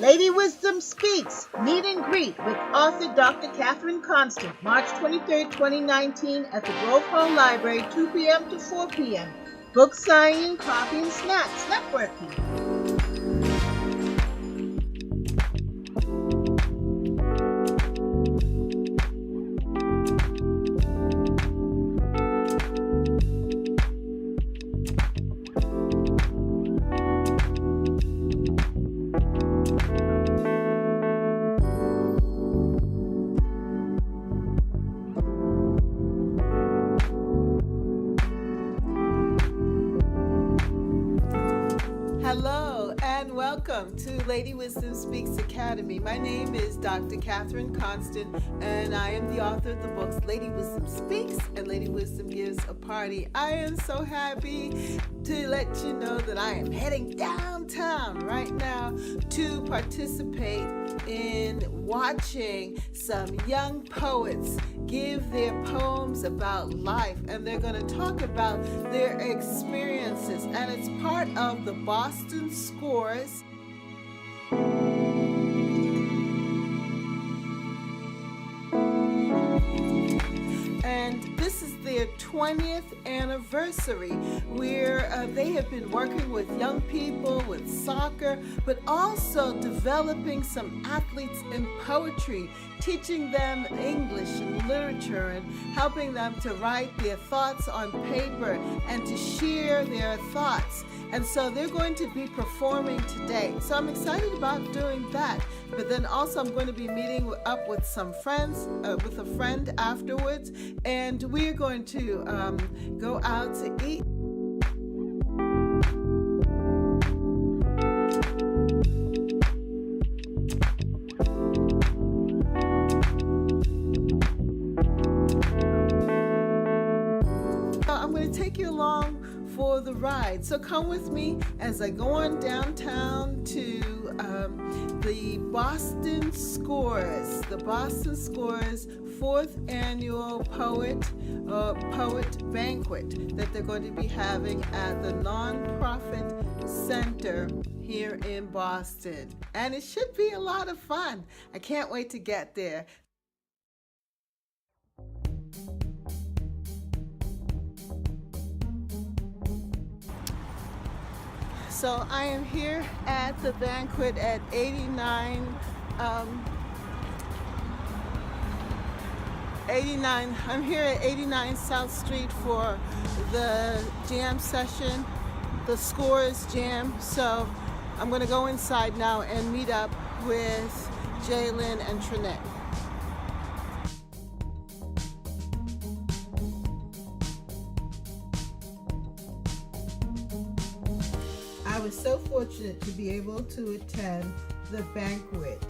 Lady Wisdom Speaks, Meet and Greet with author Dr. Catherine Constant, March 23rd, 2019 at the Grove Hall Library, 2 p.m. to 4 p.m. Book signing, coffee and snacks, networking. Hello and welcome to Lady Wisdom Speaks Academy. My name is Dr. Catherine Constant and I am the author of the books Lady Wisdom Speaks and Lady Wisdom Gives a Party. I am so happy to let you know that I am heading downtown right now to participate in watching some young poets give their poems about life, and they're going to talk about their experiences, and it's part of the Boston Scores. And this is their 20th anniversary, where they have been working with young people with soccer, but also developing some athletes in poetry, teaching them English and literature and helping them to write their thoughts on paper and to share their thoughts. And so they're going to be performing today. So I'm excited about doing that. But then also I'm going to be meeting up with some friends, with a friend afterwards, and we're going to go out to eat. I'm going to take you along for the ride. So come with me as I go on downtown to the Boston Scores, fourth annual poet banquet that they're going to be having at the Nonprofit Center here in Boston. And it should be a lot of fun. I can't wait to get there. So I am here at the banquet at 89 I'm here at 89 South Street for the jam session, the Scores Jam. So I'm going to go inside now and meet up with Jalen and Trinette. I was so fortunate to be able to attend the banquet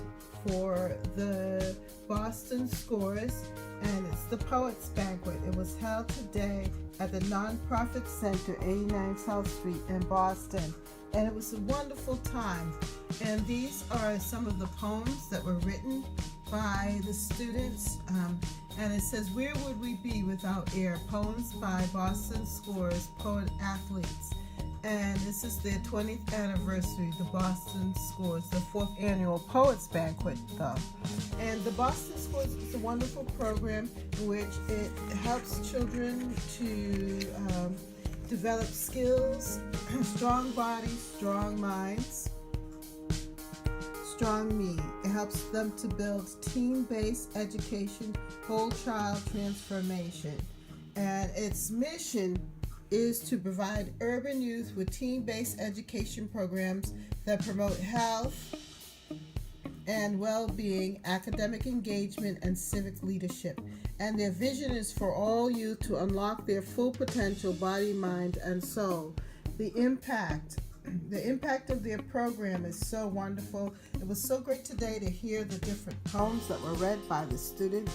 for the Boston Scores, and it's the Poets Banquet. It was held today at the Nonprofit Center, 89 South Street in Boston, and it was a wonderful time. And these are some of the poems that were written by the students, and it says, "Where would we be without air?" Poems by Boston Scores poet athletes. And this is their 20th anniversary, the Boston Scores, the 4th annual Poets Banquet, though. And the Boston Scores is a wonderful program in which it helps children to develop skills, strong bodies, strong minds, strong me. It helps them to build team-based education, whole child transformation. And its mission is to provide urban youth with team-based education programs that promote health and well-being, academic engagement, and civic leadership. And their vision is for all youth to unlock their full potential, body, mind, and soul. The impact of their program is so wonderful. It was so great today to hear the different poems that were read by the students.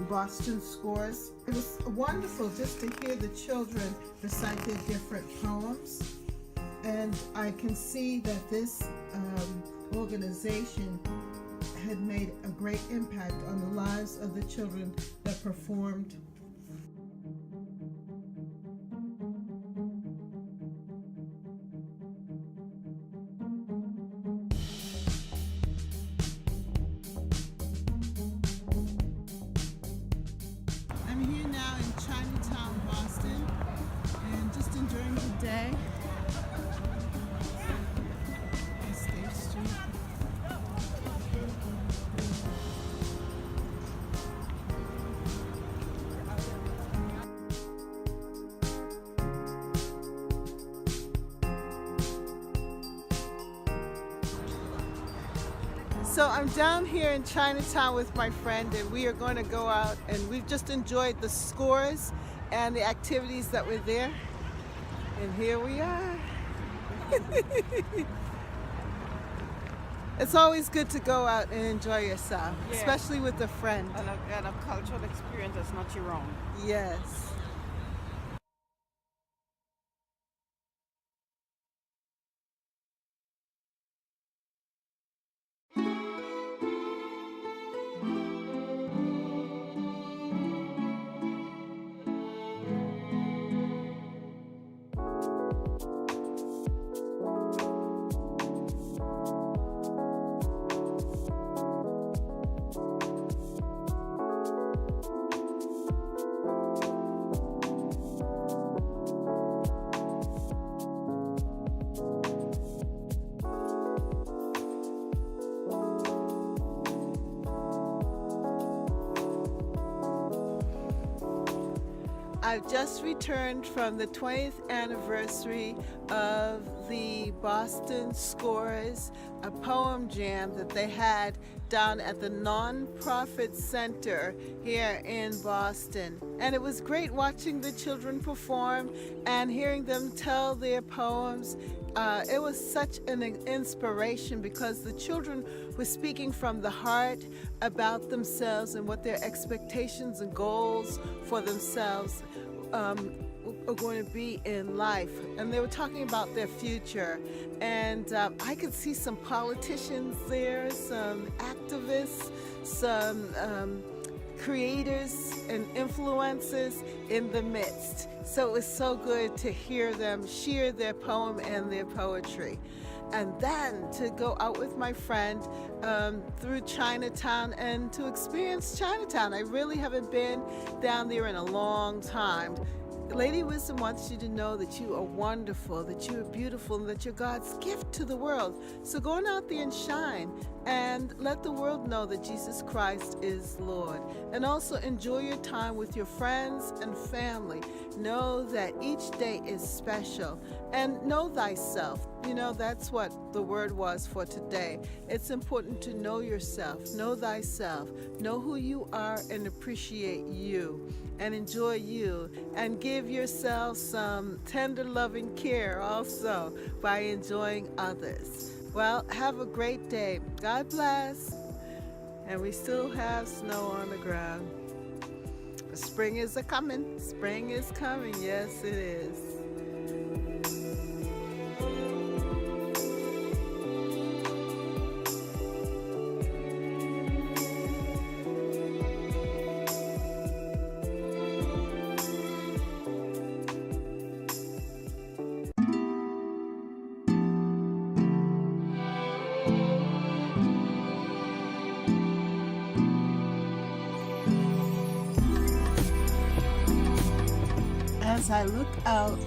Boston Scores. It was wonderful just to hear the children recite their different poems, and I can see that this organization had made a great impact on the lives of the children that performed. So I'm down here in Chinatown with my friend, and we are going to go out, and we've just enjoyed the scores and the activities that were there. And here we are. It's always good to go out and enjoy yourself, Yeah. especially with a friend. And a cultural experience that's not your own. Yes. I've just returned from the 20th anniversary of the Boston Scores, a poem jam that they had down at the Nonprofit Center here in Boston. And it was great watching the children perform and hearing them tell their poems. It was such an inspiration because the children were speaking from the heart about themselves and what their expectations and goals for themselves are going to be in life. And they were talking about their future. And I could see some politicians there, some activists, some creators and influencers in the midst. So it was so good to hear them share their poem and their poetry. And then to go out with my friend through Chinatown and to experience Chinatown. I really haven't been down there in a long time. Lady Wisdom wants you to know that you are wonderful, that you are beautiful, and that you're God's gift to the world. So go on out there and shine and let the world know that Jesus Christ is Lord. And also enjoy your time with your friends and family. Know that each day is special. And know thyself. You know, that's what the word was for today. It's important to know yourself, know thyself, know who you are, and appreciate you, and enjoy you, and give yourself some tender, loving care also by enjoying others. Well, have a great day. God bless. And we still have snow on the ground. Spring is a-coming. Spring is coming. Yes, it is. As I look out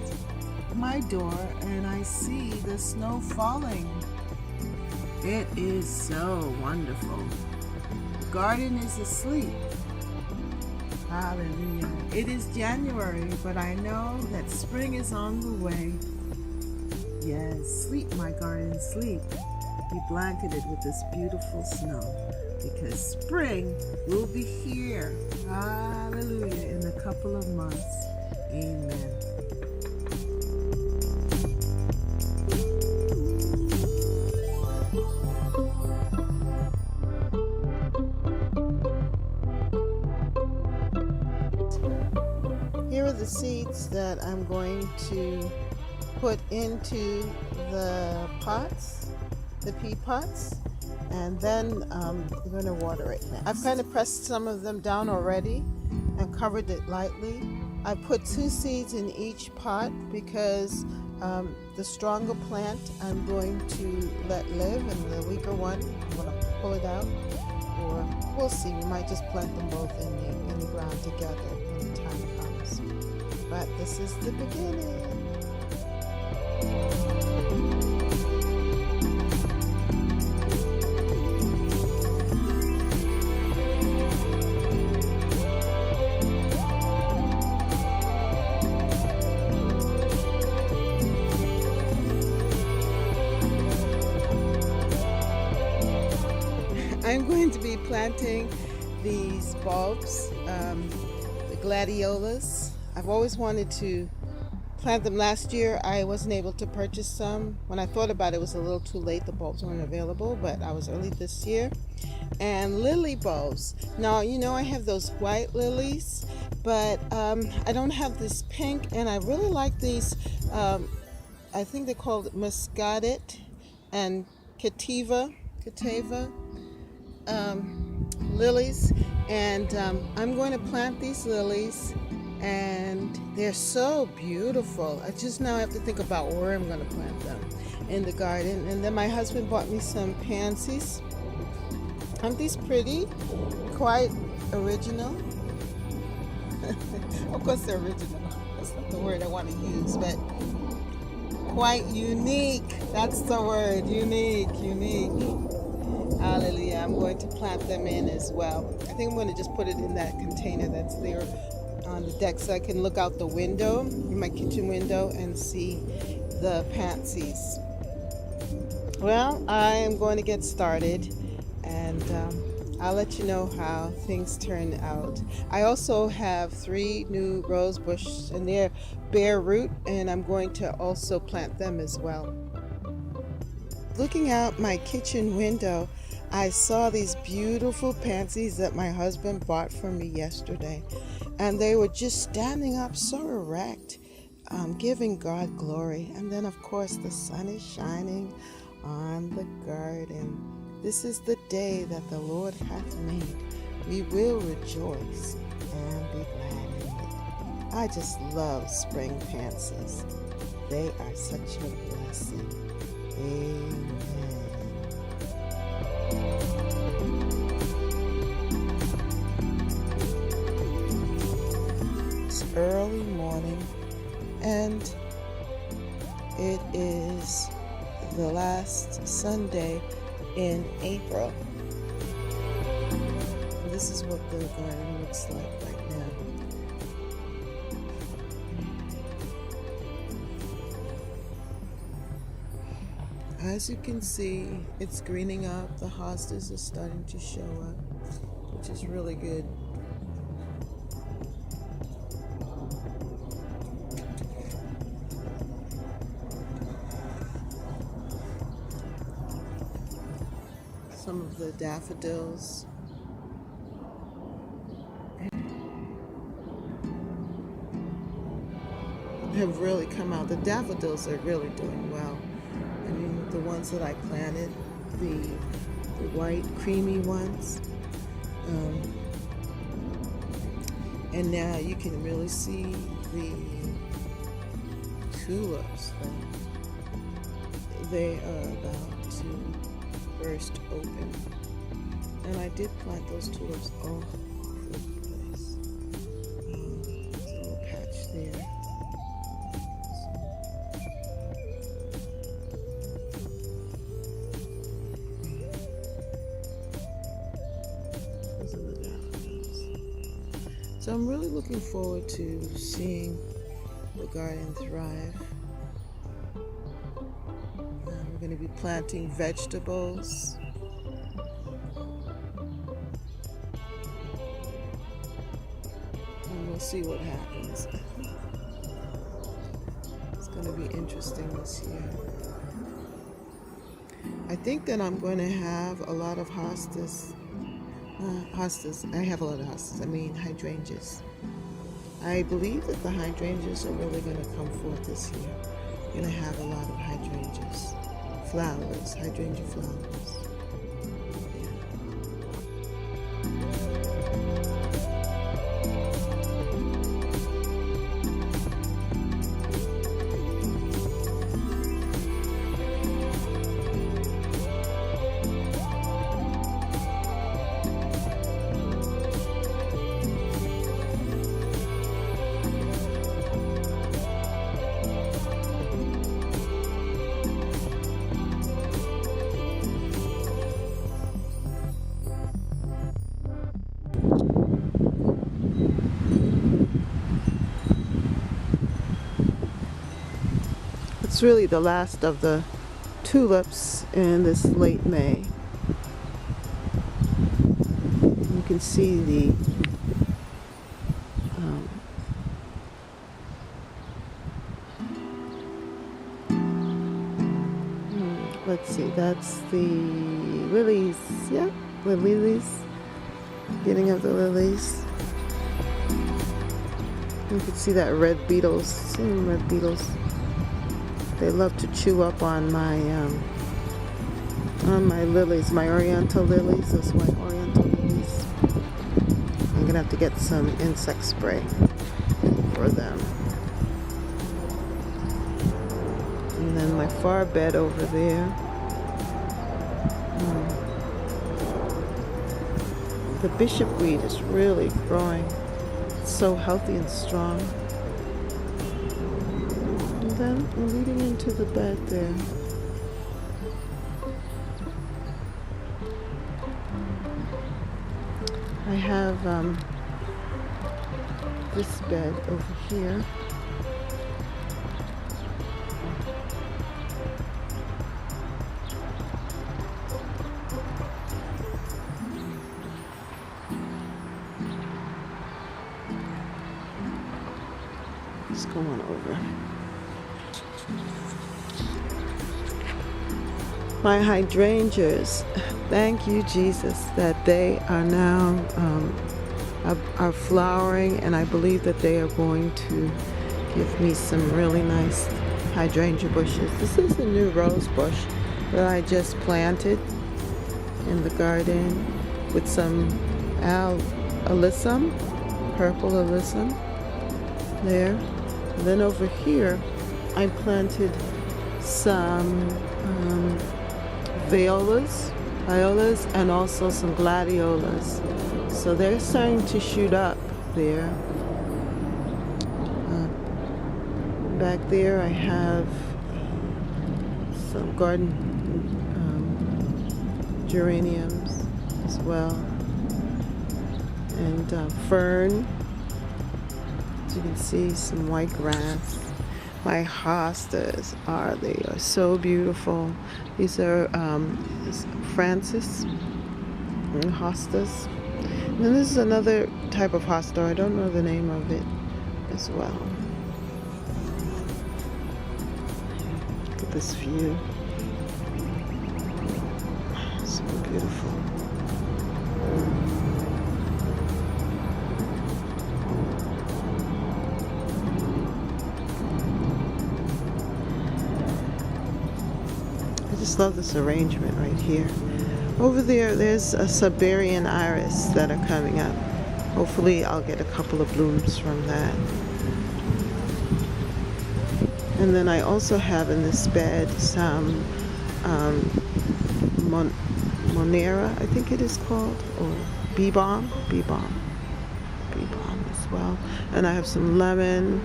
my door and I see the snow falling, it is so wonderful. The garden is asleep. Hallelujah. It is January, but I know that spring is on the way. Yes, sleep, my garden, sleep. Be blanketed with this beautiful snow because spring will be here. Hallelujah. In a couple of months. Amen. Here are the seeds that I'm going to put into the pots, the pea pots, and then I'm going to water it now. I've kind of pressed some of them down already and covered it lightly. I put 2 seeds in each pot because the stronger plant I'm going to let live, and the weaker one I'm going to pull it out. Or we'll see. We might just plant them both in the ground together when the time comes. But this is the beginning. I'm going to be planting these bulbs, the gladiolas. I've always wanted to plant them. Last year I wasn't able to purchase some. When I thought about it, it was a little too late. The bulbs weren't available, but I was early this year. And lily bulbs. Now, you know, I have those white lilies, but I don't have this pink, and I really like these. I think they're called muscadit and cattiva lilies, and I'm going to plant these lilies, and they're so beautiful. I just now have to think about where I'm going to plant them in the garden. And then my husband bought me some pansies. Aren't these pretty? Quite original. Of course they're original. That's not the word I want to use, but quite unique. That's the word. Unique. Hallelujah. I'm going to plant them in as well. I think I'm going to just put it in that container that's there on the deck so I can look out the window, in my kitchen window, and see the pansies. Well, I am going to get started, and I'll let you know how things turn out. I also have 3 new rose bushes, and they're bare root, and I'm going to also plant them as well. Looking out my kitchen window, I saw these beautiful pansies that my husband bought for me yesterday, and they were just standing up so erect, giving God glory. And then of course the sun is shining on the garden. This is the day that the Lord hath made. We will rejoice and be glad in it. I just love spring pansies. They are such a blessing. Amen. It's early morning, and it is the last Sunday in April. This is what the garden looks like right now. As you can see, it's greening up. The hostas are starting to show up, which is really good. Some of the daffodils. Have really come out. The daffodils are really doing well. I mean, the ones that I planted, the white creamy ones, and now you can really see the tulips. They are about to burst open, and I did plant those tulips all over the place. There's a little patch there. So I'm really looking forward to seeing the garden thrive. We're going to be planting vegetables. And we'll see what happens. It's going to be interesting this year. I think that I'm going to have a lot of hostas. I have a lot of hostas. I mean hydrangeas. I believe that the hydrangeas are really going to come forth this year. We're going to have a lot of hydrangeas. Flowers, hydrangea flowers. It's really the last of the tulips in this late May. can see the let's see, that's the lilies. Yeah, the lilies. Beginning of the lilies. You can see that red beetles. Some red beetles. They love to chew up on my lilies, my oriental lilies. Those white oriental lilies. I'm gonna have to get some insect spray for them. And then my far bed over there. The bishop weed is really growing. It's so healthy and strong. And then I'm leading into the bed there. I have this bed over here. Just go on over. My hydrangeas, thank you, Jesus, that they are now are flowering, and I believe that they are going to give me some really nice hydrangea bushes. This is a new rose bush that I just planted in the garden with some alyssum, purple alyssum there. And then over here, I planted some violas, and also some gladiolas. So they're starting to shoot up there. Back there, I have some garden geraniums as well, and fern. You can see some white grass. My hostas are so beautiful. These are Francis hostas. And then this is another type of hosta. I don't know the name of it as well. Look at this view. So beautiful. I just love this arrangement right here. Over there, there's a Siberian iris that are coming up. Hopefully I'll get a couple of blooms from that. And then I also have in this bed some Monera, I think it is called, or bee balm as well. And I have some lemon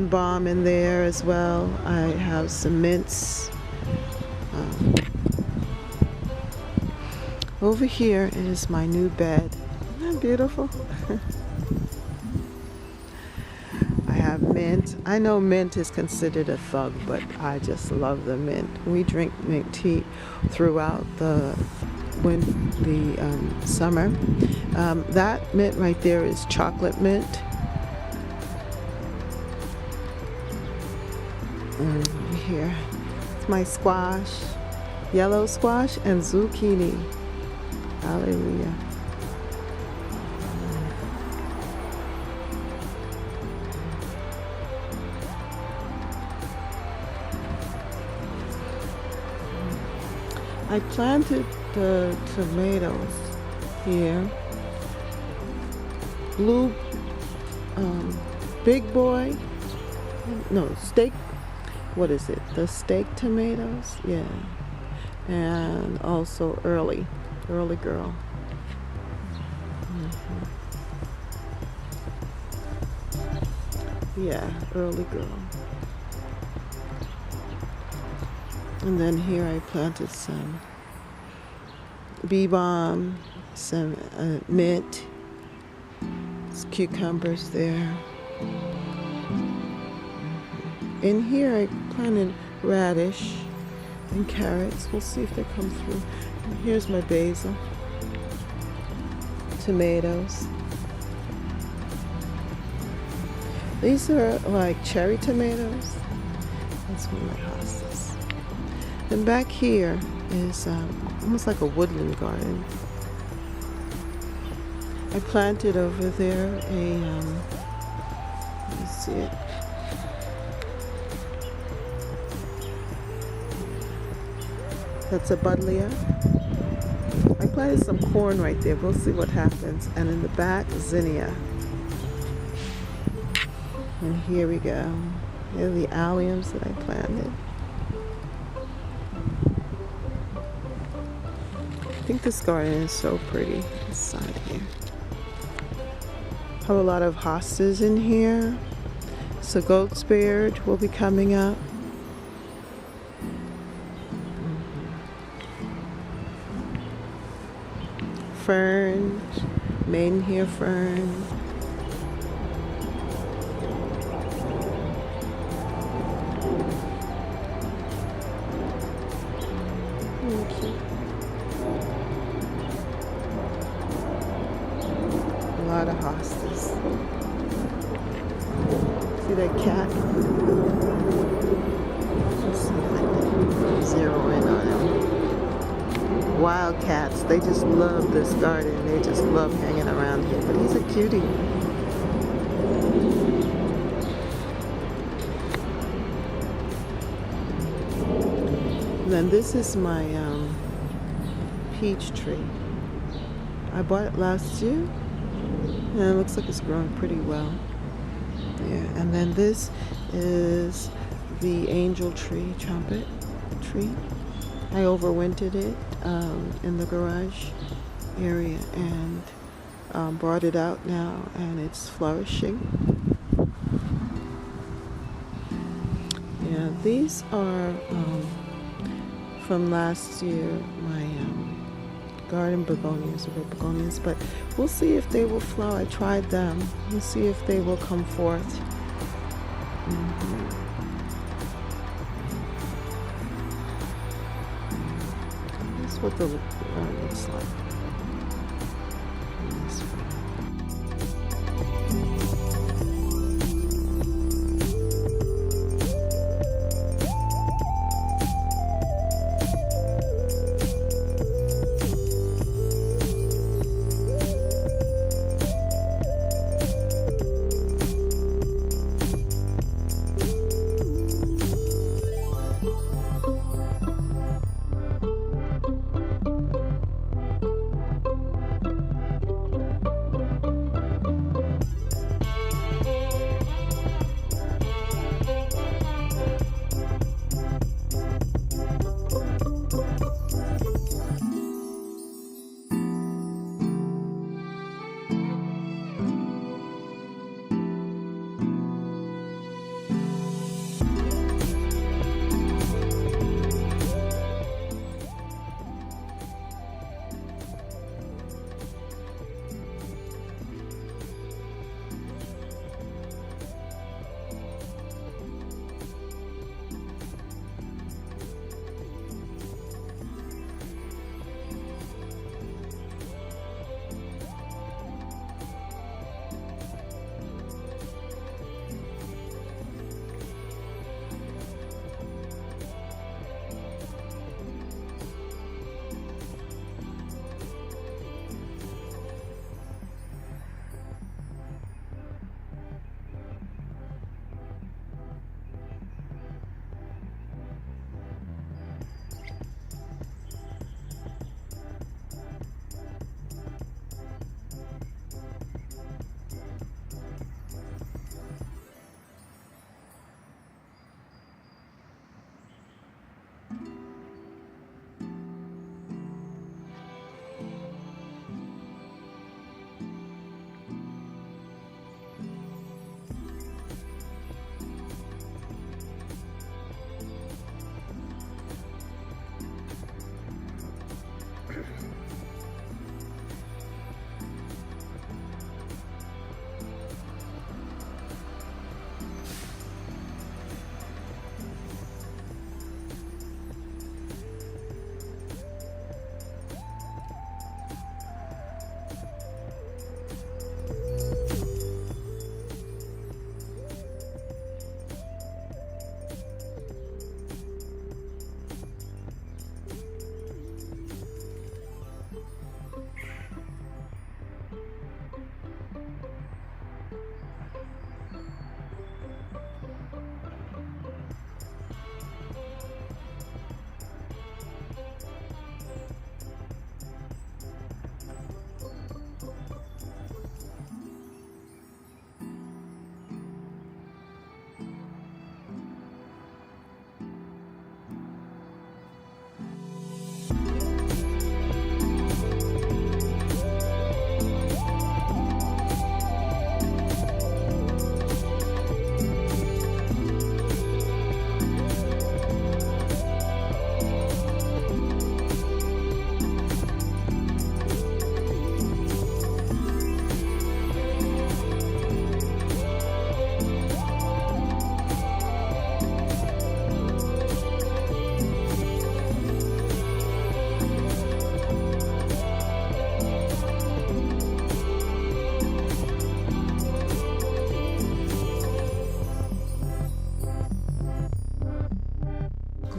balm in there as well. I have some mints. Over here is my new bed. Isn't that beautiful? I have mint. I know mint is considered a thug, but I just love the mint. We drink mint tea throughout the summer. That mint right there is chocolate mint. And here, it's my squash, yellow squash and zucchini. Hallelujah. I planted the tomatoes here. Blue, big boy, no, steak, what is it? The steak tomatoes, yeah. And also early girl. Yeah, early girl. And then here I planted some bee balm, some mint, cucumbers there. In here I planted radish and carrots. We'll see if they come through. And here's my basil. tomatoes. These are like cherry tomatoes. That's one of my hostas. And back here is almost like a woodland garden. I planted over there let me see it. That's a buddleia. I planted some corn right there. We'll see what happens. And in the back, zinnia. And here we go. Here are the alliums that I planted. I think this garden is so pretty. This side here. Have a lot of hostas in here. So goat's beard will be coming up. Fern, maidenhair fern. A lot of hostas. See that cat? Let's see if I can zero in on him. Wild cats, they just love this garden. They just love hanging around here. But he's a cutie. And then this is my peach tree. I bought it last year, and it looks like it's growing pretty well. Yeah, and then this is the angel tree, trumpet tree. I overwintered it in the garage area and brought it out now, and it's flourishing. Yeah, these are from last year, my garden begonias, or begonias, but we'll see if they will flower. I tried them. We'll see if they will come forth. That's what the looks like.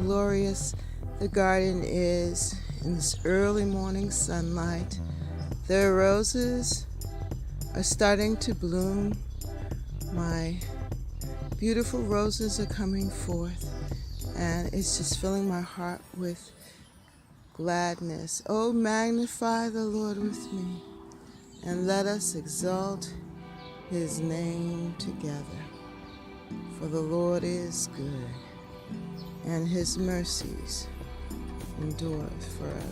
glorious the garden is in this early morning sunlight. The roses are starting to bloom. My beautiful roses are coming forth, and it's just filling my heart with gladness. Oh, magnify the Lord with me, and let us exalt his name together. For the Lord is good, and his mercies endureth forever.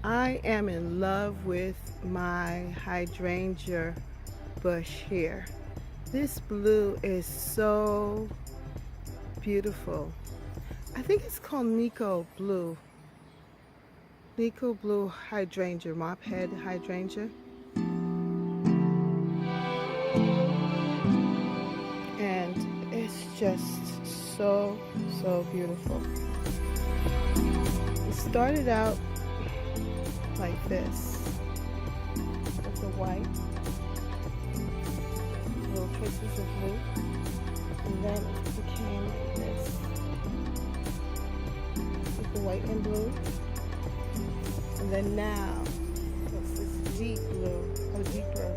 I am in love with my hydrangea bush here. This blue is so beautiful. I think it's called Nico Blue. Nico Blue hydrangea, mop head hydrangea. And it's just so beautiful. It started out like this, with the white, little traces of blue, and then it became like this, with the white and blue, and then now it's this deep blue, a deeper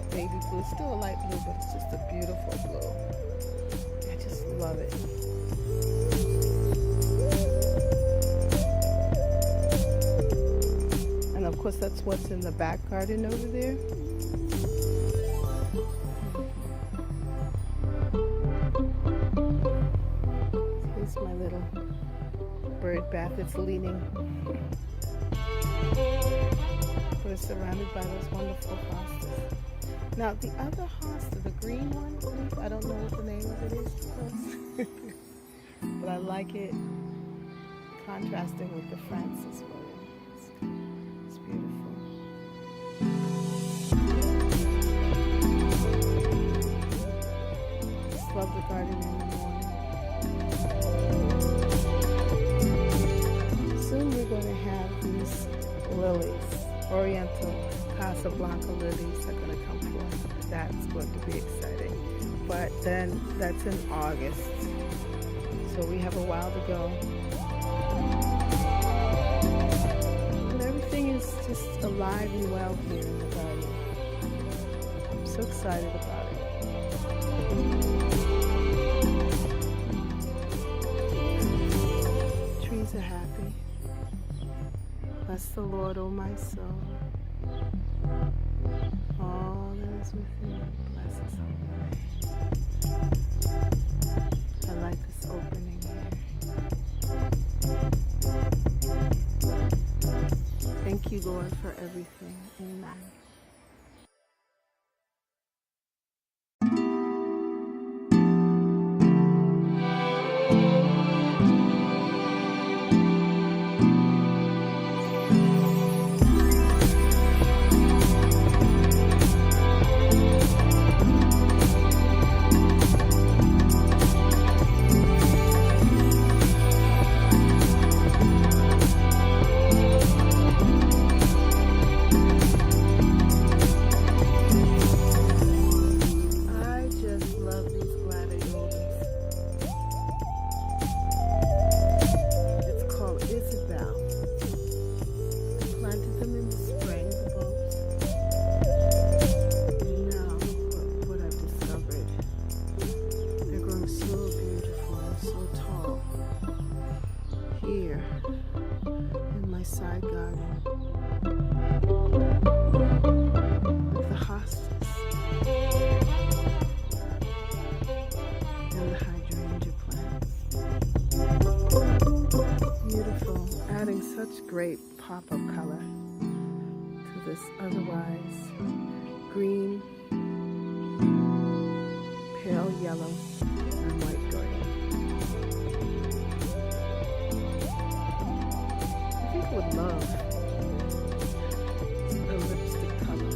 baby blue, still a light blue, but it's just a beautiful blue. I just love it. And of course that's what's in the back garden over there. Here's my little bird bath. It's leaning. But it's surrounded by those wonderful hostas. Now the other hosta, the green one, I don't know what the name of it is, of course. But I like it contrasting with the Francis one. It's beautiful. Just love the garden in the morning. Soon we're going to have these lilies, Oriental Casablanca lilies are going to come forth. That's going to be exciting. But then that's in August, so we have a while to go. Just alive and well here in the garden. I'm so excited about it. Trees are happy. Bless the Lord, O my soul. All that is within, bless His holy name. I like this opening here. Thank you, Lord, for everything. Amen. such great pop of color to this otherwise green, pale yellow, and white garden. I think I would love a lipstick color.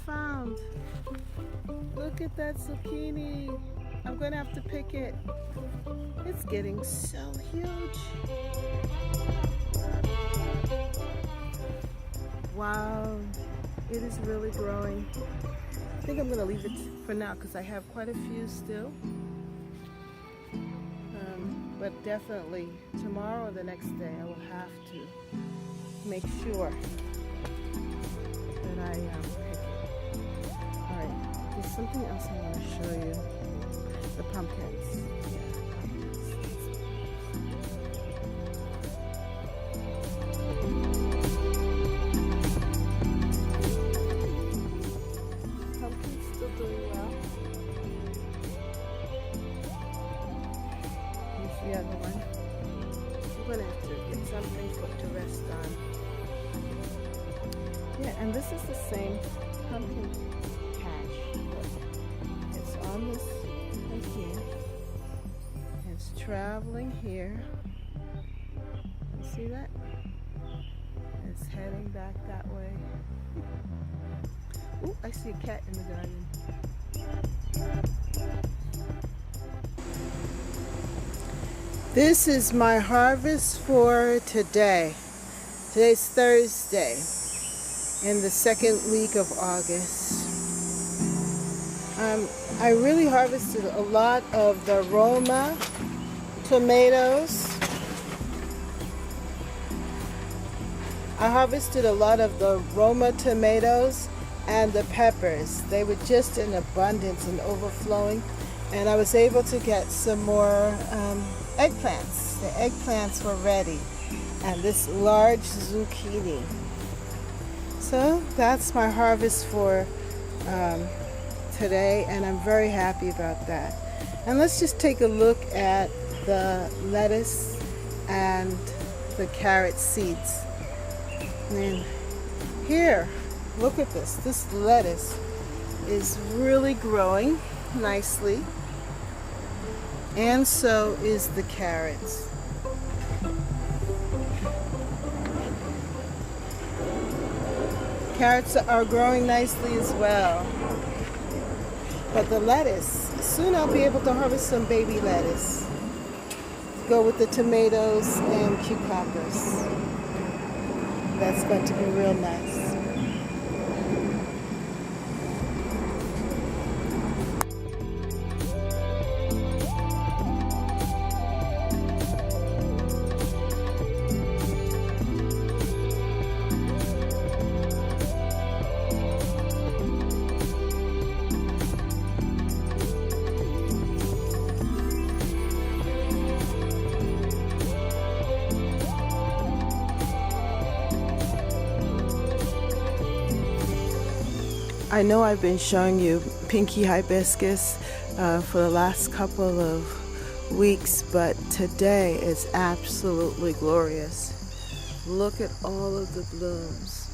Found. Look at that zucchini. I'm gonna have to pick it. It's getting so huge. Wow, it is really growing. I think I'm gonna leave it for now because I have quite a few still. But definitely tomorrow or the next day I will have to make sure that I pick it. Alright, there's something else I want to show you. The pumpkins. Pumpkin's still doing well. Here's the other one. I'm going to have to get something to rest on. Yeah, and this is the same pumpkin patch. It's on this right here. It's traveling here. See that? It's heading back that way. Ooh, I see a cat in the garden. This is my harvest for today. Today's Thursday, in the second week of August. I really harvested a lot of the Roma tomatoes. I harvested a lot of the Roma tomatoes and the peppers. They were just in abundance and overflowing. And I was able to get some more eggplants. The eggplants were ready. And this large zucchini. So that's my harvest for today, and I'm very happy about that. And let's just take a look at the lettuce and the carrot seeds. And here, look at this. This lettuce is really growing nicely, and so is the carrots. Carrots are growing nicely as well. But the lettuce, soon I'll be able to harvest some baby lettuce. Go with the tomatoes and cucumbers. That's going to be real nice. I know I've been showing you pinky hibiscus for the last couple of weeks, but today is absolutely glorious. Look at all of the blooms.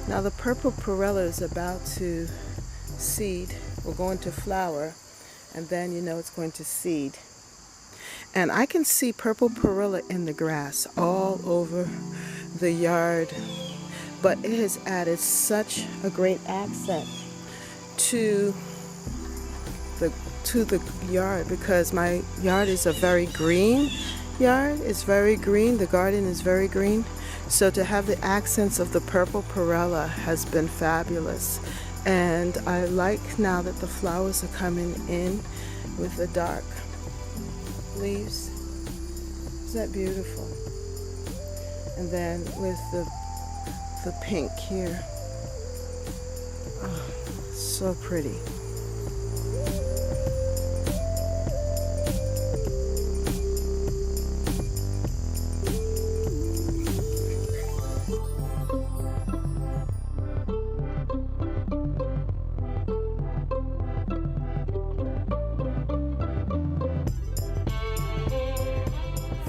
Now the purple perilla is about to seed or go into flower, and then you know it's going to seed. And I can see purple perilla in the grass all over the yard, but it has added such a great accent to the yard, because my yard is a very green yard. It's very green. The garden is very green. So to have the accents of the purple perilla has been fabulous. And I like now that the flowers are coming in with the dark leaves. Isn't that beautiful? And then with the pink here. Oh, so pretty.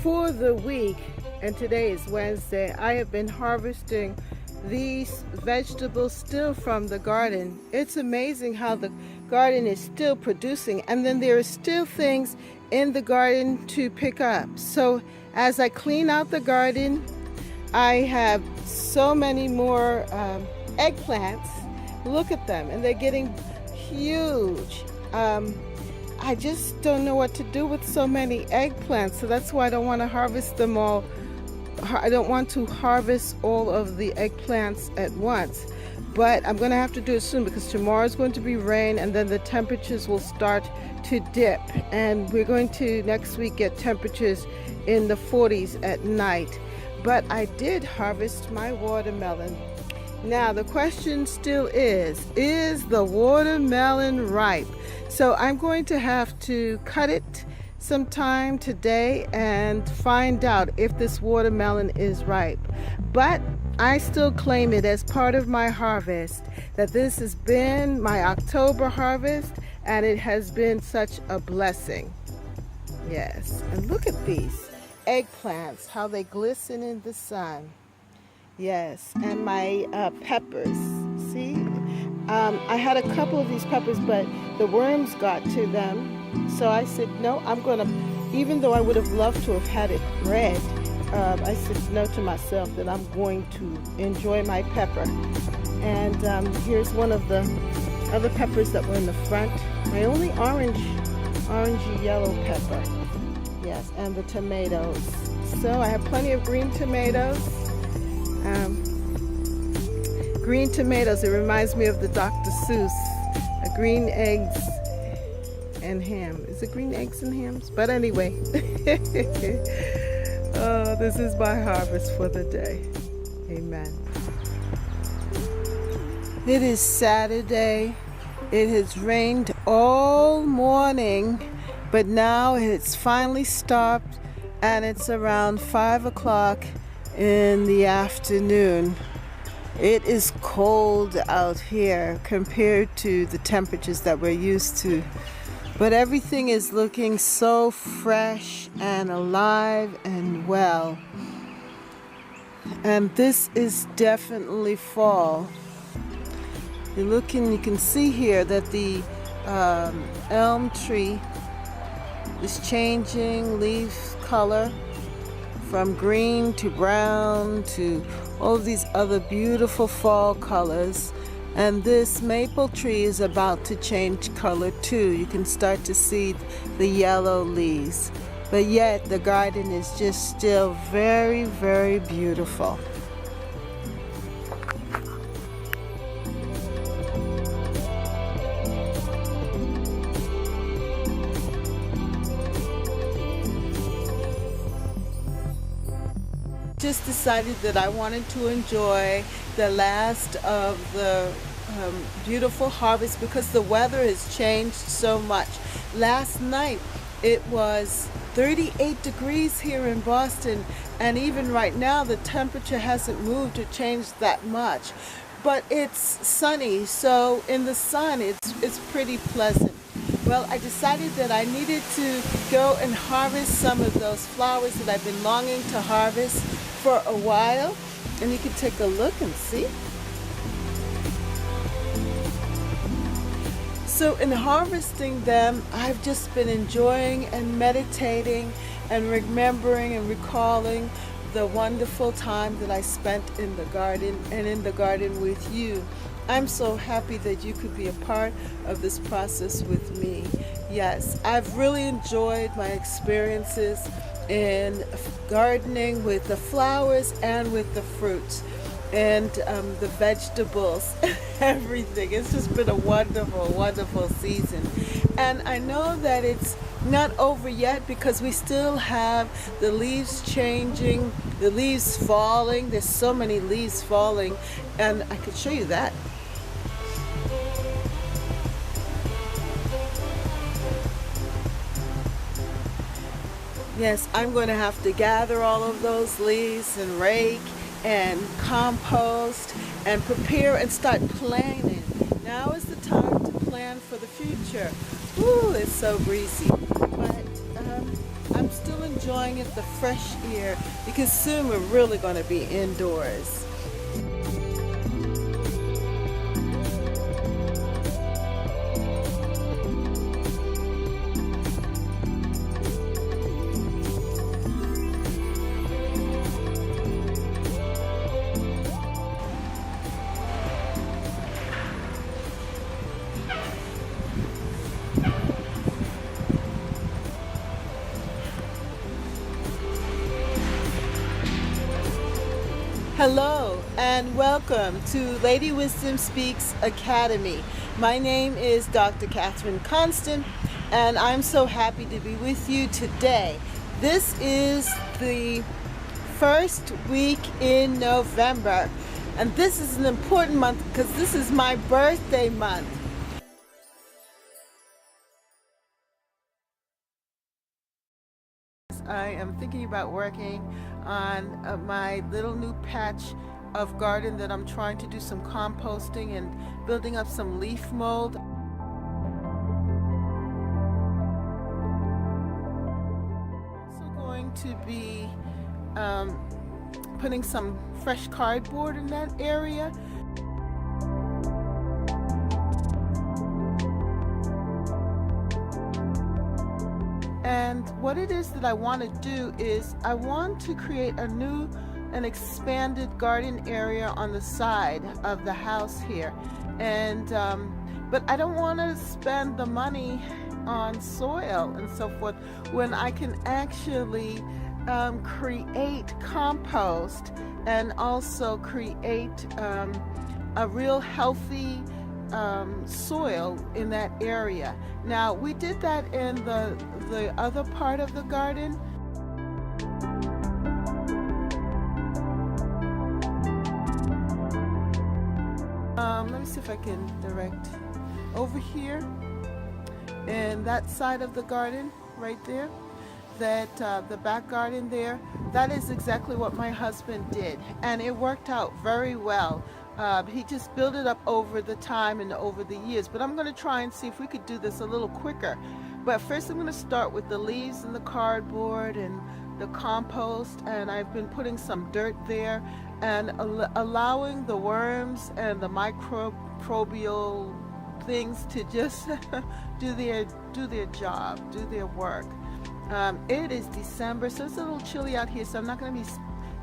For the week, and today is Wednesday, I have been harvesting these vegetables still from the garden. It's amazing how the garden is still producing, and then there are still things in the garden to pick up. So as I clean out the garden, I have so many more eggplants. Look at them, and they're getting huge. I just don't know what to do with so many eggplants, so that's why I don't want to harvest them all. I don't want to harvest all of the eggplants at once, but I'm going to have to do it soon because tomorrow is going to be rain, and then the temperatures will start to dip, and we're going to next week get temperatures in the 40s at night. But I did harvest my watermelon. Now the question still is the watermelon ripe? So I'm going to have to cut it sometime today and find out if this watermelon is ripe. But I still claim it as part of my harvest, that this has been my October harvest, and it has been such a blessing. Yes, and look at these eggplants, how they glisten in the sun. Yes, and my peppers, see? I had a couple of these peppers, but the worms got to them. So I said, no, I'm going to, even though I would have loved to have had it red, I said no to myself that I'm going to enjoy my pepper. And here's one of the other peppers that were in the front. My only orangey yellow pepper. Yes, and the tomatoes. So I have plenty of green tomatoes. Green tomatoes, it reminds me of the Dr. Seuss, green eggs and ham. Is it green eggs and hams? But anyway, oh, this is my harvest for the day. Amen. It is Saturday. It has rained all morning, but now it's finally stopped, and it's around 5 o'clock in the afternoon. It is cold out here compared to the temperatures that we're used to, but everything is looking so fresh and alive and well. And this is definitely fall. You can see here that the elm tree is changing leaf color from green to brown to all of these other beautiful fall colors. And this maple tree is about to change color too. You can start to see the yellow leaves. But yet the garden is just still very, very beautiful. Just decided that I wanted to enjoy the last of the beautiful harvest because the weather has changed so much. Last night it was 38 degrees here in Boston, and even right now the temperature hasn't moved or changed that much. But it's sunny, so in the sun it's pretty pleasant. Well, I decided that I needed to go and harvest some of those flowers that I've been longing to harvest for a while. And you can take a look and see. So in harvesting them, I've just been enjoying and meditating and remembering and recalling the wonderful time that I spent in the garden and in the garden with you. I'm so happy that you could be a part of this process with me. Yes, I've really enjoyed my experiences in gardening with the flowers and with the fruits and the vegetables, everything. It's just been a wonderful, wonderful season. And I know that it's not over yet because we still have the leaves changing, the leaves falling. There's so many leaves falling, and I could show you that. Yes, I'm going to have to gather all of those leaves and rake and compost and prepare and start planning. Now is the time to plan for the future. Ooh, it's so breezy. But I'm still enjoying it, the fresh air, because soon we're really going to be indoors. Hello and welcome to Lady Wisdom Speaks Academy. My name is Dr. Catherine Constant, and I'm so happy to be with you today. This is the first week in November, and this is an important month because this is my birthday month. I am thinking about working on my little new patch of garden that I'm trying to do some composting and building up some leaf mold. I'm also going to be putting some fresh cardboard in that area. And what it is that I want to do is I want to create a new and expanded garden area on the side of the house here. And but I don't want to spend the money on soil and so forth when I can actually create compost and also create a real healthy soil in that area. Now we did that in the other part of the garden. Let me see if I can direct over here and that side of the garden right there, that the back garden there, that is exactly what my husband did, and it worked out very well. He just built it up over the time and over the years, but I'm going to try and see if we could do this a little quicker. But first I'm going to start with the leaves and the cardboard and the compost, and I've been putting some dirt there and allowing the worms and the microbial things to just do their job, do their work. It is December, so it's a little chilly out here, so I'm not going to be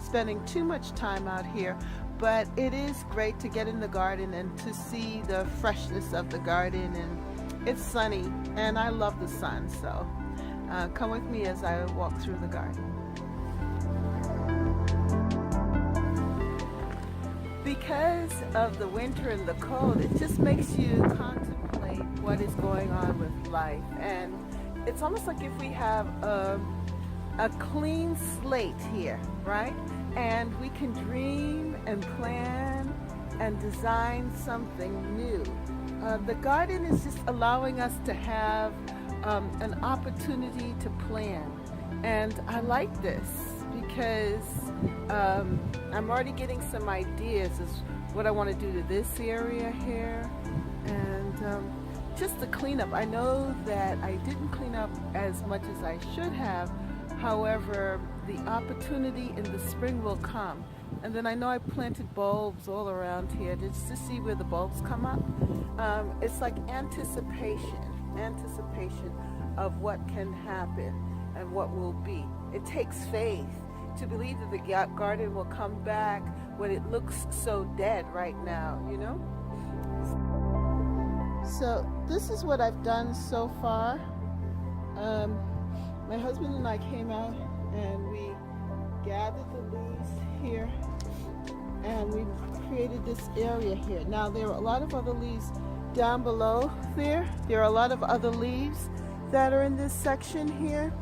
spending too much time out here. But it is great to get in the garden and to see the freshness of the garden, and it's sunny and I love the sun, so come with me as I walk through the garden. Because of the winter and the cold, it just makes you contemplate what is going on with life, and it's almost like if we have a clean slate here, right? And we can dream and plan and design something new. The garden is just allowing us to have an opportunity to plan. And I like this because I'm already getting some ideas as what I want to do to this area here. And just the cleanup. I know that I didn't clean up as much as I should have. However, the opportunity in the spring will come. And then I know I planted bulbs all around here just to see where the bulbs come up. It's like anticipation of what can happen and what will be. It takes faith to believe that the garden will come back when it looks so dead right now, you know? So this is what I've done so far. My husband and I came out and we gathered the leaves here and we created this area here. Now there are a lot of other leaves down below there. There are a lot of other leaves that are in this section here.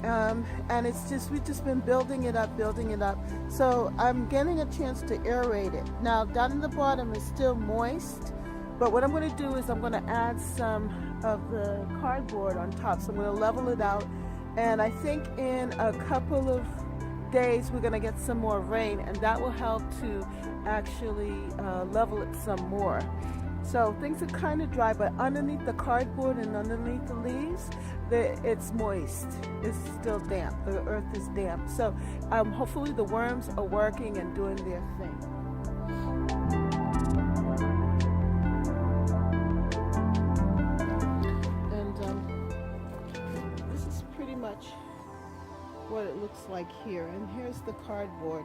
And it's just, we've just been building it up. So I'm getting a chance to aerate it. Now down in the bottom is still moist, but what I'm going to do is I'm going to add some of the cardboard on top. So I'm going to level it out, and I think in a couple of days we're going to get some more rain, and that will help to actually level it some more. So things are kind of dry, but underneath the cardboard and underneath the leaves, it's moist. It's still damp. The earth is damp. So hopefully the worms are working and doing their thing. And this is pretty much what it looks like here. And here's the cardboard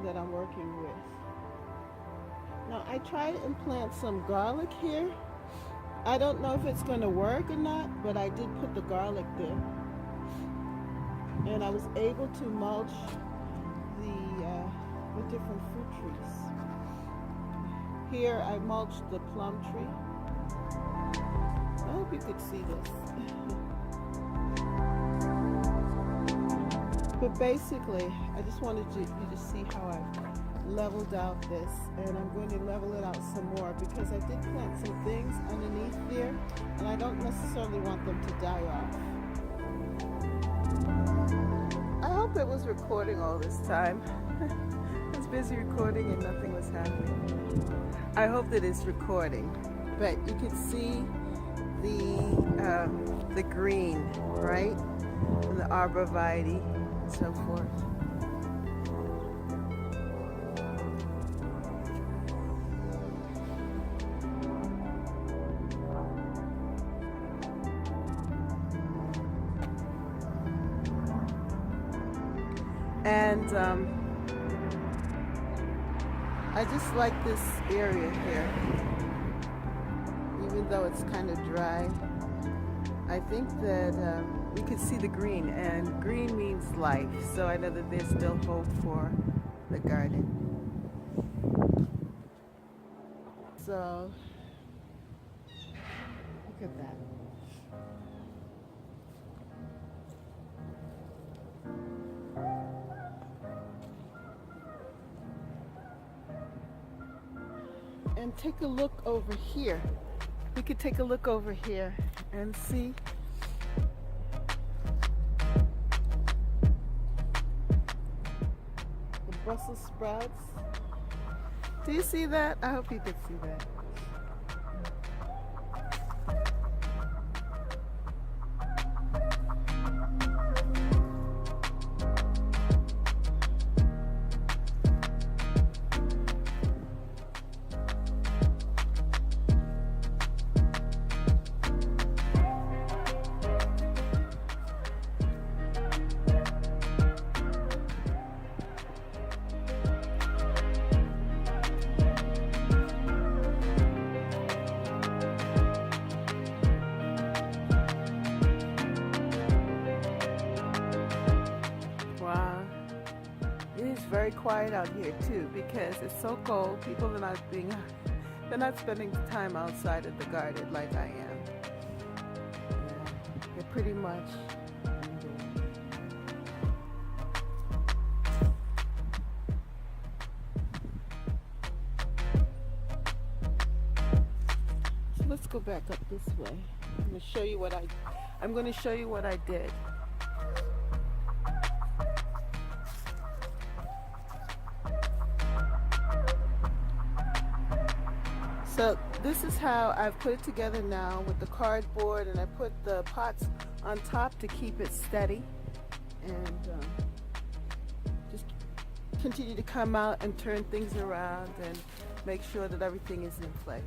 that I'm working with. Now I tried and plant some garlic here. I don't know if it's going to work or not, but I did put the garlic there. And I was able to mulch the different fruit trees. Here I mulched the plum tree. I hope you could see this. But basically, I just wanted you to see how I leveled out this, and I'm going to level it out some more because I did plant some things underneath there and I don't necessarily want them to die off. I hope it was recording all this time. I was busy recording and nothing was happening. I hope that it's recording, but you can see the green, right? And the arborvitae and so forth. And I just like this area here, even though it's kind of dry. I think that you can see the green, and green means life, so I know that there's still hope for the garden. So look at that. And take a look over here. We could take a look over here and see. The Brussels sprouts. Do you see that? I hope you could see that. Very quiet out here too because it's so cold. People are they're not spending time outside of the garden like I am. Yeah, they're pretty much indoors. So let's go go back up this way. I'm going to show you what I did. So this is how I've put it together now with the cardboard, and I put the pots on top to keep it steady, and just continue to come out and turn things around and make sure that everything is in place.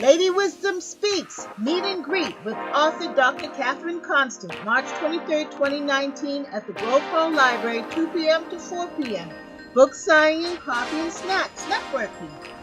Lady Wisdom Speaks, Meet and Greet with author Dr. Catherine Constant, March 23, 2019 at the Grove Hall Library, 2 p.m. to 4 p.m. Book signing, coffee and snacks, networking.